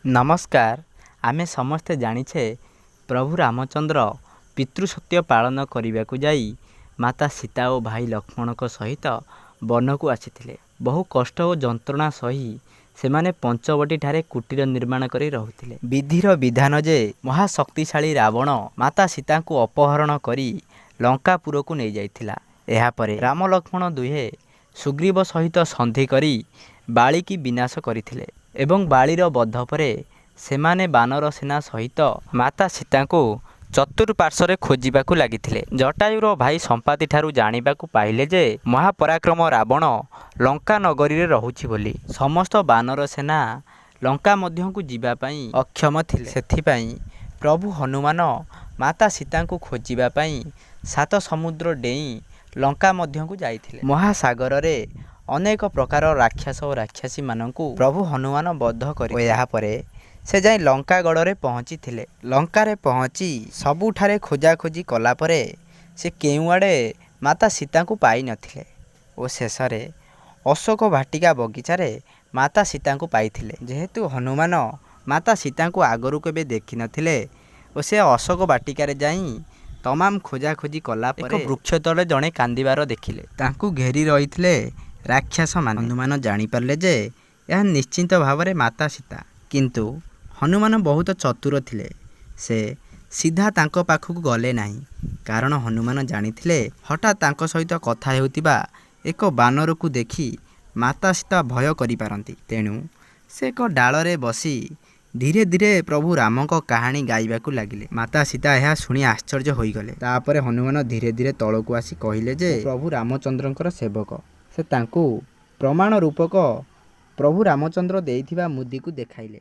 नमस्कार। आमे समस्ते जानिछे प्रभु रामचंद्र पितृसत्य पालन करने को जाई माता सीता और भाई लक्ष्मण को सहित वन को आसीथिले। बहु कष्ट और जंत्रणा सही से माने पंचवटी ठारे कुटीर निर्माण करी रहुथिले। विधिर विधान जे महाशक्तिशाली रावण माता सीता को अपहरण करी लंकापुर को नहीं जाइथिला। एहा परे राम लक्ष्मण दुहे सुग्रीव सहित संधि करी बाली की विनाश करथिले एवं बालीर बध परे सेमाने बानर सेना सहित माता सीता को चतुर्पार्श्वरे खोजिबाकू लागिथिले। जटायुर भाई संपाति ठारू जानिबाकू पाइले जे महापराक्रम रावण लंका नगरी रे रहुछि बोली। समस्त बानर सेना लंका मध्य को जीवा पई अक्षम थिले। सेथिपई प्रभु हनुमान माता सीता को खोजिबा पई 7 समुद्र डेई लंका मध्य को जाइथिले। महासागर रे अनेक प्रकार राक्षस और राक्षसी माननकू प्रभु हनुमान बद्ध करि एहा परे से जाई लंकागढ़ रे पहुँची थिले। लंका रे पहुँची सबुठारे खोजा खोजी कला परे से केउआड़े माता सीता को पाई नथिले और शेषरे अशोक भाटिका बगीचा रे माता सीता को पाइथिले। जेहेतु हनुमान माता सीता को आगरू केबे देखि नथिले और से अशोक बाटिका रे जाई तमाम खोजा खोजी कला परे एक वृक्ष तले जणे कांदिबार देखिले। तांकू घेरी रहिथिले राक्षस मान। हनुमान जानी पारले जे यह निश्चिंत भावरे माता सीता, किंतु हनुमान बहुत चतुर थिले। से सीधा तांको पाखକୁ गले नाही, कारण हनुमान जानिथिले हठात तांको सहित कथा हेउतिबा एक बानर को देखी माता सीता भय करि पारंती। तेणु से एक डाल रे बसी धीरे धीरे प्रभु राम को कहानी गाइबाकू लागिले। माता सीता यह शुणी आश्चर्य होई गले। तापरे हनुमान धीरे धीरे तळकू आसी कहिले जे प्रभु रामचंद्रंकर सेवक। से तांकू प्रमाण रूपक प्रभु रामचंद्र देइथिबा मुदी को देखाइले।